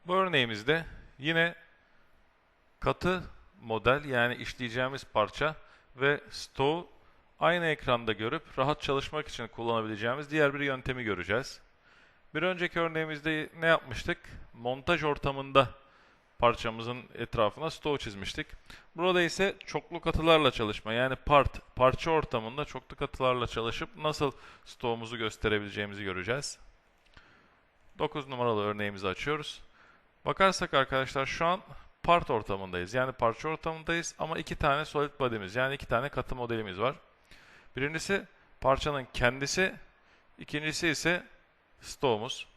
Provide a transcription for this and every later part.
Bu örneğimizde yine katı model yani işleyeceğimiz parça ve stoğu aynı ekranda görüp rahat çalışmak için kullanabileceğimiz diğer bir yöntemi göreceğiz. Bir önceki örneğimizde ne yapmıştık? Montaj ortamında parçamızın etrafına stoğu çizmiştik. Burada ise çoklu katılarla çalışma yani parça ortamında çoklu katılarla çalışıp nasıl stoğumuzu gösterebileceğimizi göreceğiz. 9 numaralı örneğimizi açıyoruz. Bakarsak arkadaşlar şu an part ortamındayız. Yani parça ortamındayız ama iki tane solid body'miz yani iki tane katı modelimiz var. Birincisi parçanın kendisi, ikincisi ise stoğumuz.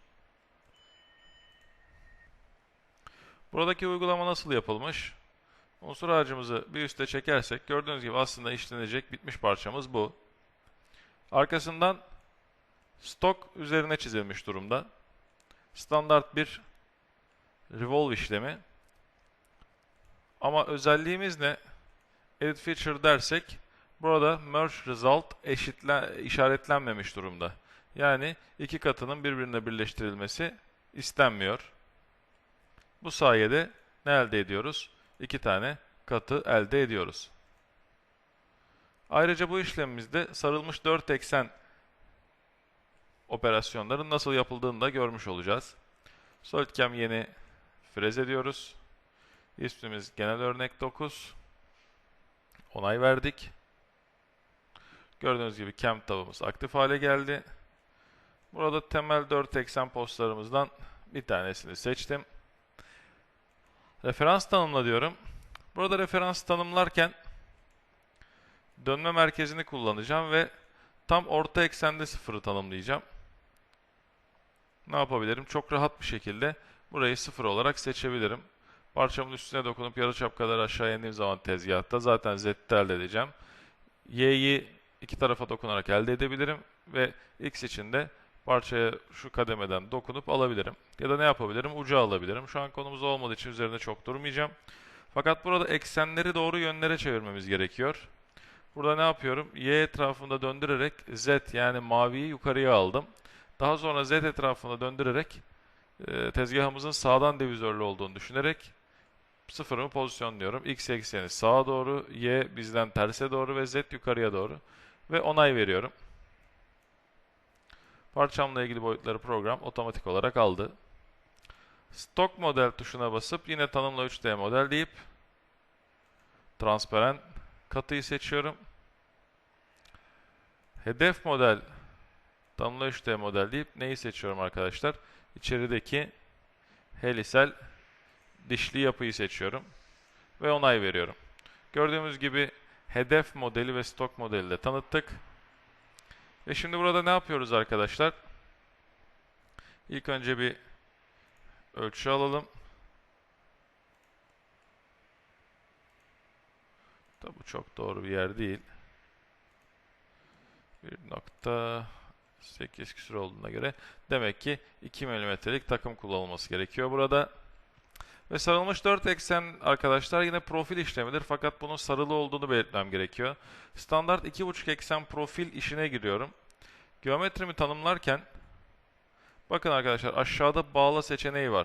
Buradaki uygulama nasıl yapılmış? Unsur ağacımızı bir üste çekersek gördüğünüz gibi aslında işlenecek bitmiş parçamız bu. Arkasından stok üzerine çizilmiş durumda. Standart bir revolve işlemi. Ama özelliğimiz ne? Edit feature dersek burada merge result işaretlenmemiş durumda. Yani iki katının birbirine birleştirilmesi istenmiyor. Bu sayede ne elde ediyoruz? İki tane katı elde ediyoruz. Ayrıca bu işlemimizde sarılmış 4 eksen operasyonların nasıl yapıldığını da görmüş olacağız. SolidCam yeni frez ediyoruz. İsmimiz genel örnek 9. Onay verdik. Gördüğünüz gibi cam tabımız aktif hale geldi. Burada temel 4 eksen postlarımızdan bir tanesini seçtim. Referans tanımla diyorum. Burada referans tanımlarken dönme merkezini kullanacağım ve tam orta eksende sıfırı tanımlayacağım. Ne yapabilirim? Çok rahat bir şekilde burayı sıfır olarak seçebilirim. Parçamın üstüne dokunup yarıçap kadar aşağı indiğim zaman tezgahta zaten Z'yi elde edeceğim. Y'yi iki tarafa dokunarak elde edebilirim ve X için de parçaya şu kademeden dokunup alabilirim. Ya da ne yapabilirim? Ucu alabilirim. Şu an konumuz olmadığı için üzerinde çok durmayacağım. Fakat burada eksenleri doğru yönlere çevirmemiz gerekiyor. Burada ne yapıyorum? Y etrafında döndürerek Z yani maviyi yukarıya aldım. Daha sonra Z etrafında döndürerek tezgahımızın sağdan divizörlü olduğunu düşünerek sıfırımı pozisyonluyorum. X ekseni sağa doğru, Y bizden terse doğru ve Z yukarıya doğru. Ve onay veriyorum. Parçamla ilgili boyutları program otomatik olarak aldı. Stock model tuşuna basıp yine tanımla 3D model deyip transparan katıyı seçiyorum. Hedef model tanımla 3D model deyip neyi seçiyorum arkadaşlar? İçerideki helisel dişli yapıyı seçiyorum ve onay veriyorum. Gördüğümüz gibi hedef modeli ve stok modeli de tanıttık. Ve şimdi burada ne yapıyoruz arkadaşlar? İlk önce bir ölçü alalım. Tabi bu çok doğru bir yer değil. 1.8 küsur olduğuna göre demek ki 2 mm'lik takım kullanılması gerekiyor burada. Ve sarılmış 4 eksen arkadaşlar yine profil işlemidir fakat bunun sarılı olduğunu belirtmem gerekiyor. Standart 2.5 eksen profil işine giriyorum. Geometrimi tanımlarken bakın arkadaşlar aşağıda bağla seçeneği var.